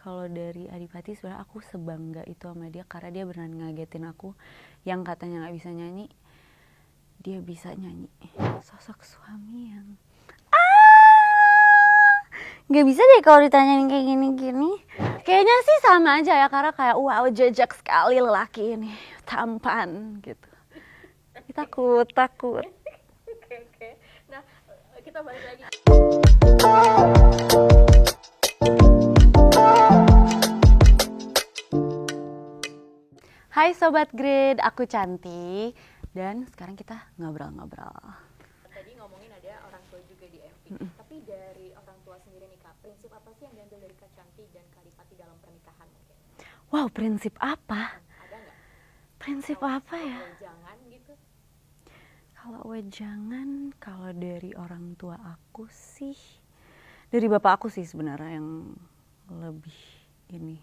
kalau dari Adipati sebenarnya aku sebangga itu sama dia karena dia beneran ngagetin aku. Yang katanya nggak bisa nyanyi, dia bisa nyanyi. Sosok suami yang nggak bisa deh kalau ditanyain kayak gini-gini. Kayaknya sih sama aja ya, karena kayak wow, jejak sekali lelaki ini, tampan gitu. Takut. Oke. Nah, kita balik lagi. Hai Sobat Grid, aku Cantik. Dan sekarang kita ngobrol-ngobrol. Tadi ngomongin ada orang tua juga di FP. Tapi dari orang tua sendiri nih Kak, prinsip apa sih yang diambil dari Kak Cantik dan Kak Adipati dalam pernikahan mungkin? Wow, prinsip apa? Ada nggak? Prinsip apa ya? Jangan gitu. Kalau wejangan, kalau dari orang tua aku sih, dari bapak aku sih sebenarnya yang lebih ini.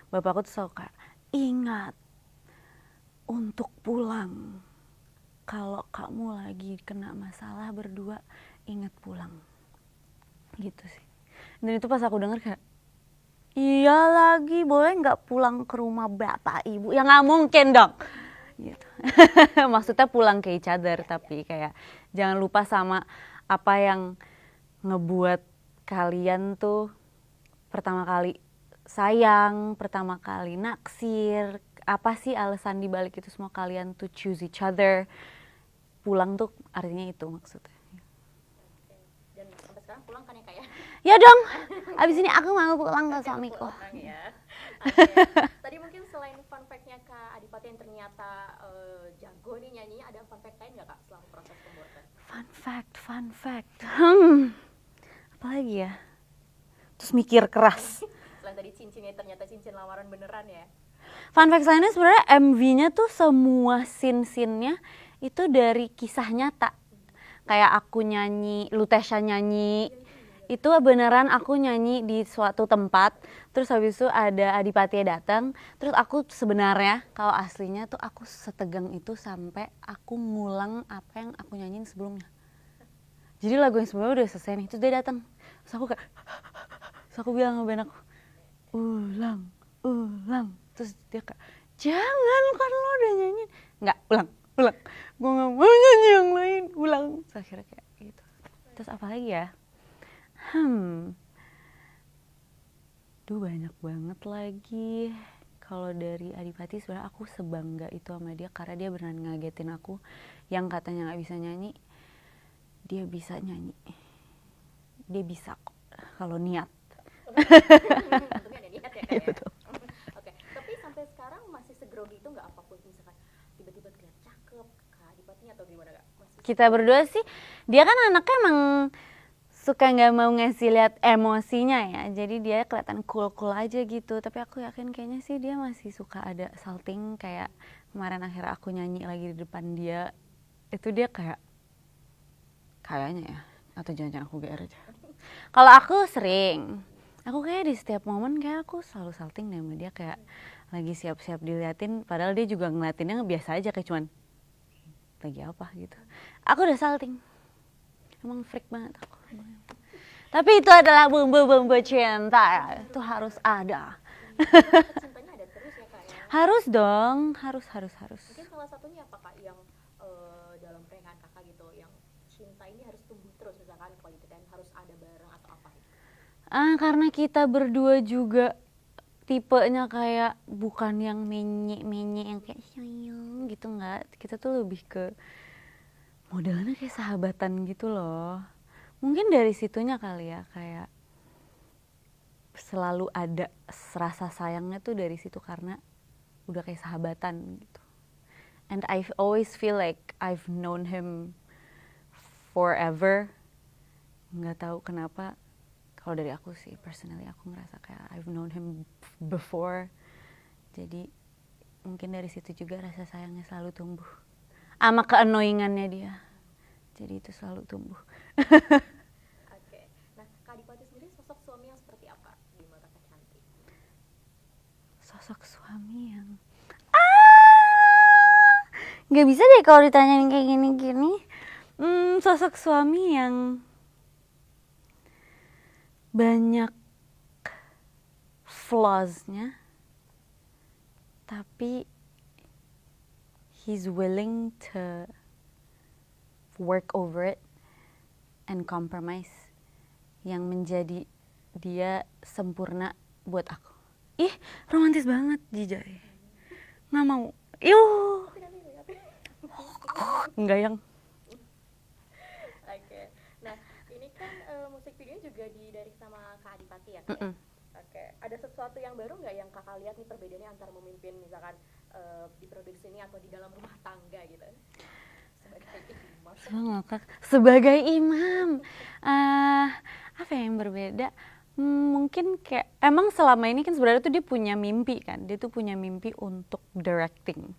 Bapak aku tuh selalu kayak, ingat untuk pulang. Kalau kamu lagi kena masalah berdua, ingat pulang. Gitu sih. Dan itu pas aku denger kayak, iya lagi, boleh nggak pulang ke rumah bapak ibu? Ya nggak mungkin dong. Gitu. Maksudnya pulang ke each other, tapi kayak jangan lupa sama apa yang ngebuat kalian tuh pertama kali sayang, pertama kali naksir, apa sih alasan dibalik itu semua kalian tuh choose each other. Pulang tuh artinya itu maksudnya. Dan sampai sekarang pulang kan ya Kak ya? Ya dong, abis ini aku mau pulang ke suamiku. Ya. Tadi mungkin selain fun fact-nya Kak Adipati yang ternyata jago nih nyanyinya, ada fun fact lain nggak Kak selama proses pembuatan? Fun fact. Apa lagi ya? Terus mikir keras. Selain tadi cincinnya ternyata cincin lamaran beneran ya? Fun fact lainnya sebenarnya MV-nya tuh semua scene-scene-nya itu dari kisah nyata. Kayak aku nyanyi, Lutesha nyanyi, itu beneran aku nyanyi di suatu tempat. Terus habis itu ada Adipati datang. Terus aku sebenarnya kalau aslinya tuh aku setegang itu sampai aku ngulang apa yang aku nyanyiin sebelumnya. Jadi lagu yang sebelumnya udah selesai nih, terus dia datang. Terus aku kayak, terus aku bilang sama band aku, ulang. Terus dia kayak, jangan kan lo udah nyanyiin. Enggak, ulang. Gue gak mau nyanyi yang lain, ulang. Terus akhirnya kayak gitu. Terus apa lagi ya? Duh banyak banget lagi. Kalau dari Adipati sebenarnya aku sebangga itu sama dia karena dia beneran ngagetin aku. Yang katanya gak bisa nyanyi, dia bisa nyanyi. Dia bisa kok kalau niat. Untungnya ada niat ya Kak ya? Betul. Oke, tapi sampai sekarang masih segrogi itu nggak, apapun misalkan tiba-tiba terlihat cakep Kak Adipatinya atau gimana Kak? Kita berdua sih, dia kan anaknya emang suka nggak mau ngasih lihat emosinya ya, jadi dia kelihatan cool aja gitu. Tapi aku yakin kayaknya sih dia masih suka ada salting. Kayak kemarin akhirnya aku nyanyi lagi di depan dia, itu dia kayaknya ya, atau jangan-jangan aku GR aja. Kalau aku sering, aku kayak di setiap momen kayak aku selalu salting deh sama dia, kayak lagi siap-siap diliatin, padahal dia juga ngeliatinnya biasa aja, kayak cuman lagi apa gitu. Aku udah salting, emang freak banget aku. Tapi itu adalah bumbu-bumbu cinta, itu harus ada. Cintanya ada terus ya Kak ya? Harus dong, harus. Mungkin salah satunya apa Kak yang dalam pernikahan Kakak gitu, yang cinta ini harus tumbuh terus, misalkan quality time harus ada bareng atau apa gitu? Karena kita berdua juga tipenya kayak bukan yang menye yang kayak sayang gitu, nggak. Kita tuh lebih ke modelnya kayak sahabatan gitu loh. Mungkin dari situnya kali ya, kayak selalu ada rasa sayangnya tuh dari situ karena udah kayak sahabatan gitu. And I always feel like I've known him forever. Nggak tahu kenapa, kalau dari aku sih personally aku ngerasa kayak I've known him before. Jadi mungkin dari situ juga rasa sayangnya selalu tumbuh sama ke-annoyingannya dia, jadi itu selalu tumbuh. Oke. Nah Kak Adipati sendiri sosok suami yang seperti apa di mata Kak Cantik? Sosok suami yang nggak bisa deh kalau ditanyain kayak gini-gini. Sosok suami yang banyak flaws-nya, tapi he's willing to work over it and compromise yang menjadi dia sempurna buat aku. Ih, romantis banget Jijay. Nggak mau. Yuh. Enggak yang. Oke. Nah, ini kan musik video juga dari sama Kak Adipati ya, Kak? Oke. Ada sesuatu yang baru nggak yang Kakak lihat nih perbedaannya antara memimpin misalkan di produksi ini atau di dalam rumah tangga gitu? Sebagai imam. Apa yang berbeda? Mungkin kayak emang selama ini kan sebenarnya tuh dia punya mimpi kan. Dia tuh punya mimpi untuk directing.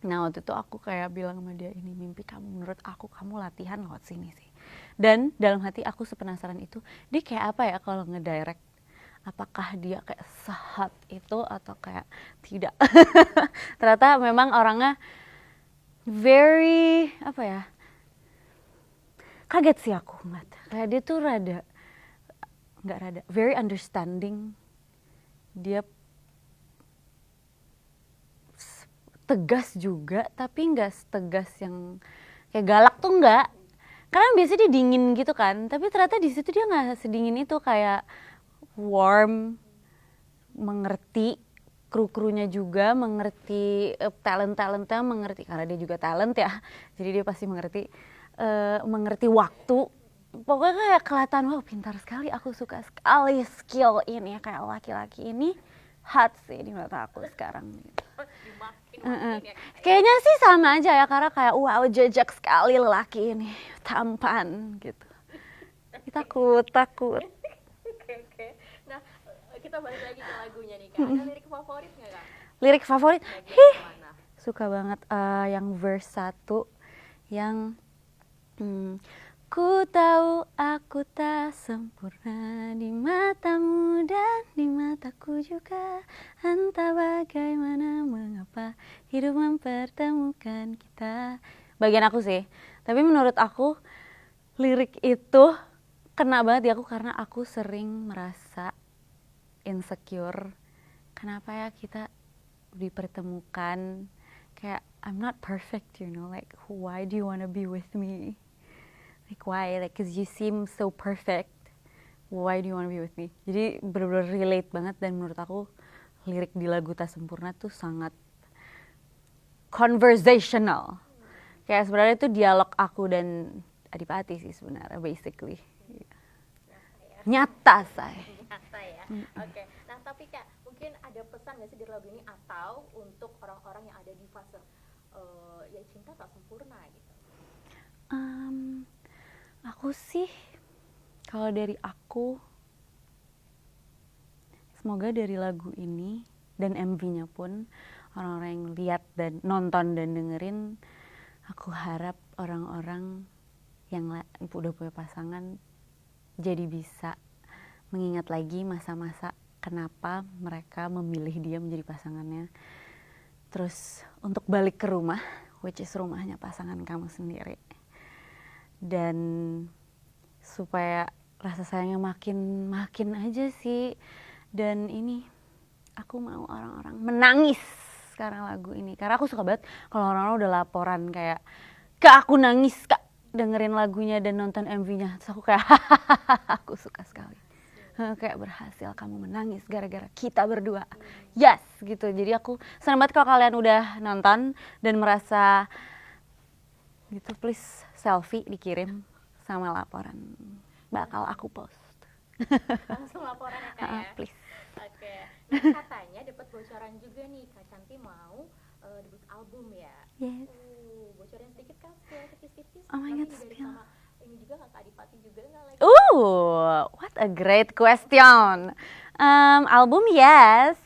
Nah waktu itu aku kayak bilang sama dia, ini mimpi kamu, menurut aku kamu latihan lewat sini sih. Dan dalam hati aku sepenasaran itu, dia kayak apa ya kalau ngedirect? Apakah dia kayak sehat itu atau kayak tidak? Ternyata memang orangnya very, apa ya, kaget sih aku ngeliat. Kayak dia tuh very understanding. Dia tegas juga, tapi nggak setegas yang kayak galak tuh nggak. Karena biasanya dia dingin gitu kan, tapi ternyata di situ dia nggak sedingin itu, kayak warm, mengerti kru-krunya juga, mengerti talent-talentnya, mengerti karena dia juga talent ya, jadi dia pasti mengerti waktu. Pokoknya kayak kelihatan, wow pintar sekali, aku suka sekali skill ini, kayak laki-laki ini hot sih di mata aku sekarang gitu. Kayaknya sih sama aja ya, karena kayak wow jejak sekali lelaki ini, tampan gitu. Takut. Oke. Nah, kita balik lagi ke lagunya nih Kak. Ada lirik favorit nggak Kak? Lirik favorit? Suka banget yang verse 1 yang ku tahu aku tak sempurna di matamu dan di mataku juga. Entah bagaimana mengapa hidup mempertemukan kita. Bagian aku sih. Tapi menurut aku lirik itu kena banget di aku karena aku sering merasa insecure. Kenapa ya kita dipertemukan kayak I'm not perfect, you know, like why do you wanna be with me? Like why? Like cause you seem so perfect. Why do you wanna be with me? Jadi benar-benar relate banget, dan menurut aku lirik di lagu Tak Sempurna tuh sangat conversational. Kayak sebenarnya itu dialog aku dan Adipati sih sebenarnya basically. Nyata saya. Nyata ya. Oke. Nah, tapi Kak, mungkin ada pesan nggak sih di lagu ini atau untuk orang-orang yang ada di fase ya cinta tak sempurna gitu? Aku sih, kalau dari aku, semoga dari lagu ini dan MV-nya pun orang-orang yang lihat dan nonton dan dengerin, aku harap orang-orang yang udah punya pasangan jadi bisa mengingat lagi masa-masa kenapa mereka memilih dia menjadi pasangannya. Terus untuk balik ke rumah, which is rumahnya pasangan kamu sendiri. Dan supaya rasa sayangnya makin aja sih. Dan ini aku mau orang-orang menangis sekarang lagu ini, karena aku suka banget kalau orang-orang udah laporan kayak, Kak aku nangis Kak dengerin lagunya dan nonton MV-nya. Terus aku kayak aku suka sekali. Kayak berhasil kamu menangis gara-gara kita berdua. Yes gitu. Jadi aku senang banget kalau kalian udah nonton dan merasa gitu, please selfie dikirim sama laporan, bakal aku post. Langsung laporan ya Kak ya? Please. Oke. Nah, katanya dapat bocoran juga nih Kak Canti mau debut album ya? Yes. Bocoran sedikit Kak, tipis-tipis. Oh my god, dari spill. sama ini juga Kak Adipati juga nggak lagi? What a great question. Album yes.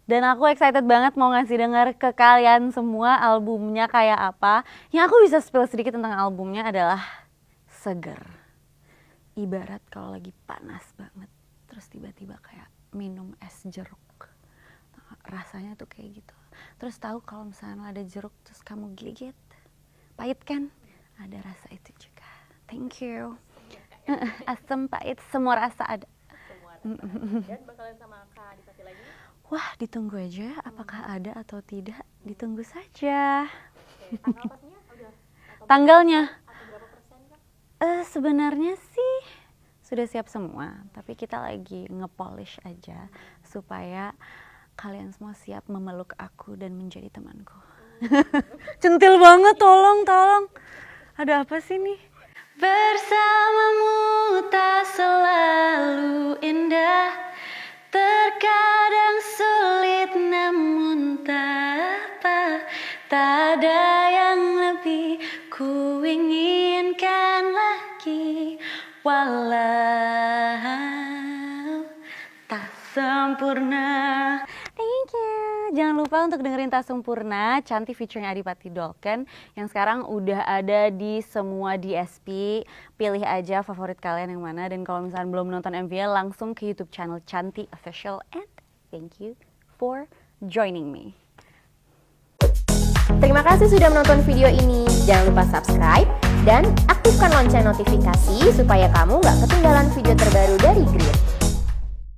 Dan aku excited banget mau ngasih denger ke kalian semua albumnya kayak apa. Yang aku bisa spill sedikit tentang albumnya adalah seger. Ibarat kalau lagi panas banget, terus tiba-tiba kayak minum es jeruk. Rasanya tuh kayak gitu. Terus tahu kalau misalnya ada jeruk terus kamu gigit, pahit kan? Ada rasa itu juga. Thank you. Asam, pahit, semua rasa ada. Semua rasa. Dan bakalan sama Kak Adipati lagi? Wah, ditunggu aja ya, apakah ada atau tidak, ditunggu saja. Oke, tanggal pastinya udah atau Tanggalnya atau berapa persen Kak? sebenarnya sih sudah siap semua, tapi kita lagi nge-polish aja supaya kalian semua siap memeluk aku dan menjadi temanku. Centil banget, tolong. Ada apa sih nih? Bersamamu tak selalu indah, terkadang sulit namun tak apa. Tak ada yang lebih ku inginkan lagi, walau tak sempurna. Thank you. Jangan lupa untuk dengerin Tak Sempurna, Cantik featuring Adipati Dolken yang sekarang udah ada di semua DSP. Pilih aja favorit kalian yang mana, dan kalau misalnya belum nonton MV-nya langsung ke YouTube channel Cantik Official. And thank you for joining me. Terima kasih sudah menonton video ini. Jangan lupa subscribe dan aktifkan lonceng notifikasi supaya kamu nggak ketinggalan video terbaru dari Grid.